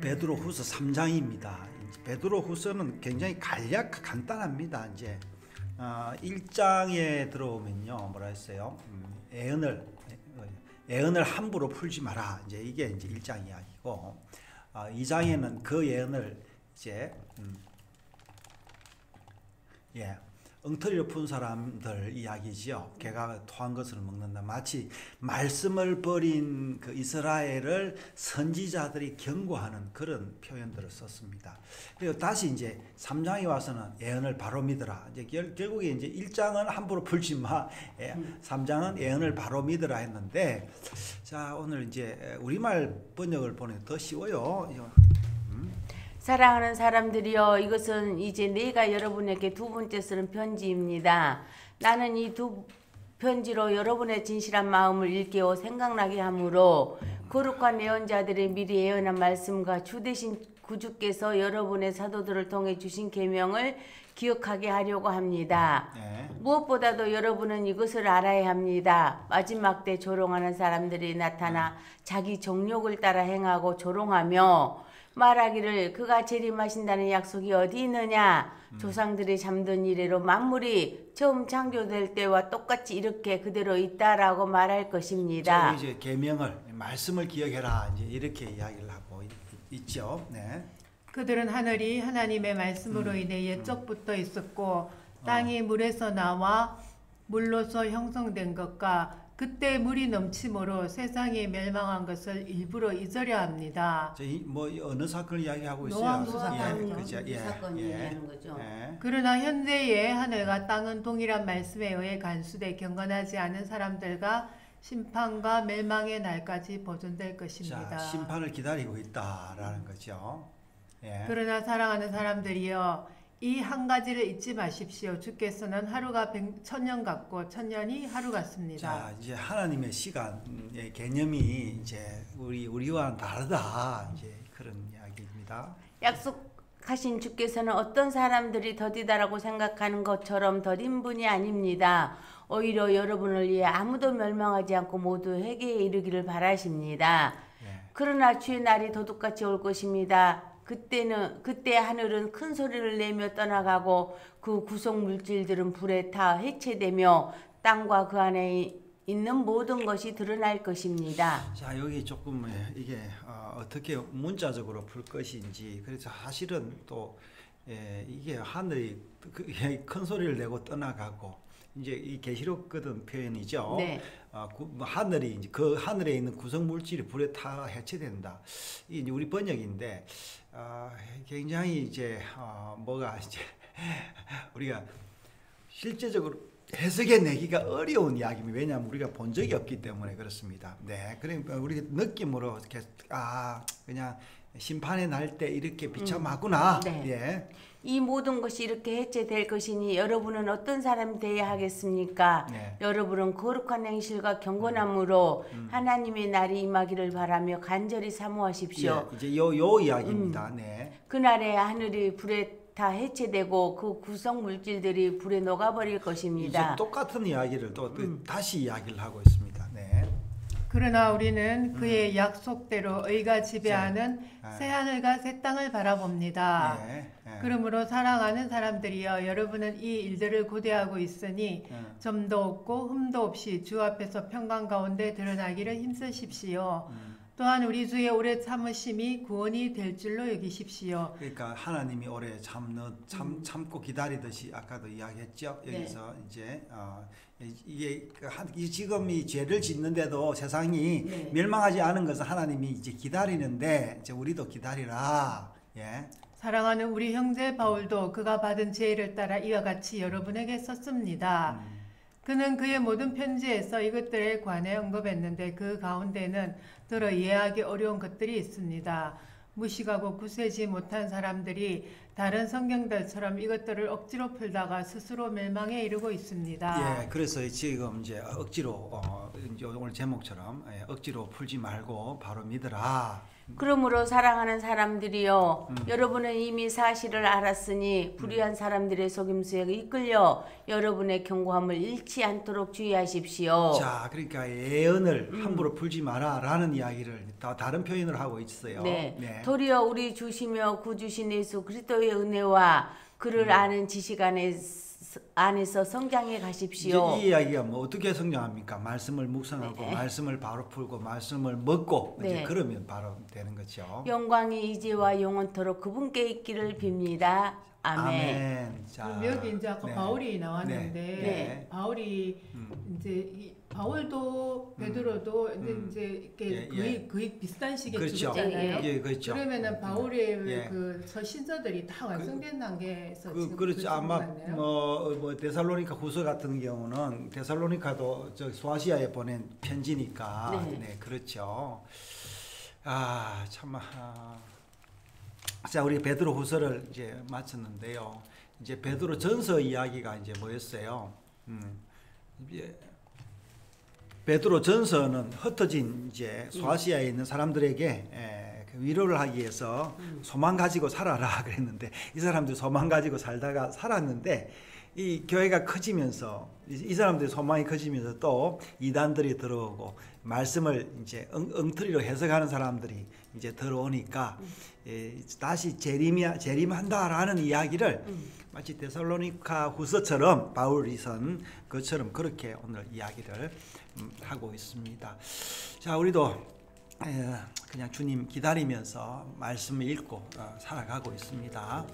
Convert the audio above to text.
베드로후서 3장입니다. 베드로후서는 굉장히 간단합니다. 이제 1장에 들어오면요, 뭐라 했어요? 애언을 함부로 풀지 마라. 이제 이게 이제 1장 이야기고, 2장에는 그 애언을 이제 엉터리로 푼 사람들 이야기지요. 개가 토한 것을 먹는다. 마치 말씀을 버린 그 이스라엘을 선지자들이 경고하는 그런 표현들을 썼습니다. 그리고 다시 이제 3장에 와서는 애언을 바로 믿어라. 이제 결국에 이제 1장은 함부로 풀지 마. 3장은 애언을 바로 믿어라 했는데, 자, 오늘 이제 우리말 번역을 보내면 더 쉬워요. 사랑하는 사람들이여, 이것은 이제 내가 여러분에게 두 번째 쓰는 편지입니다. 나는 이 두 편지로 여러분의 진실한 마음을 일깨워 생각나게 하므로 거룩한 예언자들의 미리 예언한 말씀과 주 되신 구주께서 여러분의 사도들을 통해 주신 계명을 기억하게 하려고 합니다. 무엇보다도 여러분은 이것을 알아야 합니다. 마지막 때 조롱하는 사람들이 나타나 자기 정욕을 따라 행하고 조롱하며 말하기를 그가 재림하신다는 약속이 어디 있느냐. 조상들이 잠든 이래로 만물이 처음 창조될 때와 똑같이 이렇게 그대로 있다라고 말할 것입니다. 이제 계명을, 말씀을 기억해라, 이제 이렇게 이야기를 하고 있죠. 네. 그들은 하늘이 하나님의 말씀으로 인해 옛적부터 있었고 땅이 물에서 나와 물로서 형성된 것과 그때 물이 넘침으로 세상이 멸망한 것을 일부러 잊으려 합니다. 뭐 어느 사건을 이야기하고 있어요? 노아수 사건이요. 그죠? 그 사건 얘기하는 거죠. 그러나 현재의 하늘과 땅은 동일한 말씀에 의해 간수돼 경건하지 않은 사람들과 심판과 멸망의 날까지 보존될 것입니다. 자, 심판을 기다리고 있다라는 거죠. 그러나 사랑하는 사람들이여, 이 한 가지를 잊지 마십시오. 주께서는 하루가 1000년 같고 1000년이 하루 같습니다. 자, 이제 하나님의 시간의 개념이 이제 우리와는 다르다, 이제 그런 이야기입니다. 약속하신 주께서는 어떤 사람들이 더디다라고 생각하는 것처럼 더딘 분이 아닙니다. 오히려 여러분을 위해 아무도 멸망하지 않고 모두 회개에 이르기를 바라십니다. 그러나 주의 날이 도둑같이 올 것입니다. 그때 하늘은 큰 소리를 내며 떠나가고 그 구성 물질들은 불에 타 해체되며 땅과 그 안에 있는 모든 것이 드러날 것입니다. 자, 여기 조금 이게 어떻게 문자적으로 풀 것인지, 그래서 사실은 또 이게 하늘이 큰 소리를 내고 떠나가고, 이제 이 계시록 거든 표현이죠. 네. 하늘이 이제 그 하늘에 있는 구성 물질이 불에 타 해체된다. 이게 이제 우리 번역인데, 굉장히 이제 뭐가 이제 우리가 실제적으로 해석해내기가 어려운 이야기입니다. 왜냐하면 우리가 본 적이 없기 때문에 그렇습니다. 네, 그러니까 우리 느낌으로 이렇게 그냥 심판의 날 때 이렇게 비참하구나. 네. 이 모든 것이 이렇게 해체될 것이니 여러분은 어떤 사람이 되어야 하겠습니까? 여러분은 거룩한 행실과 경건함으로 하나님의 날이 임하기를 바라며 간절히 사모하십시오. 이제 요 이야기입니다. 그날에 하늘이 불에 다 해체되고 그 구성 물질들이 불에 녹아버릴 것입니다. 이제 똑같은 이야기를 또 다시 이야기를 하고 있습니다. 그러나 우리는 그의 약속대로 의가 지배하는 새하늘과 새 땅을 바라봅니다. 그러므로 사랑하는 사람들이여, 여러분은 이 일들을 고대하고 있으니 점도 없고 흠도 없이 주 앞에서 평강 가운데 드러나기를 힘쓰십시오. 또한 우리 주의 오래 참으심이 구원이 될 줄로 여기십시오. 그러니까 하나님이 오래 참고 기다리듯이 아까도 이야기했죠. 여기서 이제 이게 지금 이 죄를 짓는데도 세상이 멸망하지 않은 것은 하나님이 이제 기다리는데, 이제 우리도 기다리라. 사랑하는 우리 형제 바울도 그가 받은 제의를 따라 이와 같이 여러분에게 썼습니다. 그는 그의 모든 편지에서 이것들에 관해 언급했는데 그 가운데는 들어 이해하기 어려운 것들이 있습니다. 무식하고 구세지 못한 사람들이 다른 성경들처럼 이것들을 억지로 풀다가 스스로 멸망에 이르고 있습니다. 그래서 지금 이제 억지로 이제 오늘 제목처럼 억지로 풀지 말고 바로 믿으라. 그러므로 사랑하는 사람들이여 여러분은 이미 사실을 알았으니 불의한 사람들의 속임수에 이끌려 여러분의 경고함을 잃지 않도록 주의하십시오. 자, 그러니까 예언을 함부로 풀지 마라라는 이야기를 다른 표현을 하고 있어요. 네. 네. 도리어 우리 주시며 구주신 예수 그리스도의 은혜와 그를 아는 지식 안에서 성장해 가십시오. 이제 이 이야기가 뭐 어떻게 성장합니까? 말씀을 묵상하고 네. 말씀을 바로 풀고 말씀을 먹고 이제 네. 그러면 바로 되는 거죠. 영광이 이제와 영원토록 그분께 있기를 빕니다. 아멘. 자, 그럼 여기 이제 아까 네. 바울이 나왔는데 네. 바울이 이제 바울도 베드로도 이제 이렇게 거의 비슷한 시기에 그렇죠. 죽었잖아요. 예, 그렇죠. 그러면은 바울의 예. 그 서신서들이 다 완성된 단계에서 지금 그렇죠. 아마 같네요. 뭐 데살로니가 후서 같은 경우는 데살로니카도 저 소아시아에 보낸 편지니까 네, 그렇죠. 아, 참. 자, 우리 베드로 후서를 이제 마쳤는데요. 이제 베드로 전서 이야기가 이제 뭐였어요? 이제 베드로 전서는 흩어진 이제 소아시아에 있는 사람들에게 위로를 하기 위해서 소망 가지고 살아라 그랬는데 이 사람들 소망 가지고 살다가 살았는데 이 교회가 커지면서 이 사람들의 소망이 커지면서 또 이단들이 들어오고 말씀을 이제 엉터리로 해석하는 사람들이 이제 들어오니까 다시 재림한다라는 이야기를 마치 데살로니가 후서처럼 바울이 쓴 것처럼 그렇게 오늘 이야기를 하고 있습니다. 자, 우리도 그냥 주님 기다리면서 말씀을 읽고 살아가고 있습니다.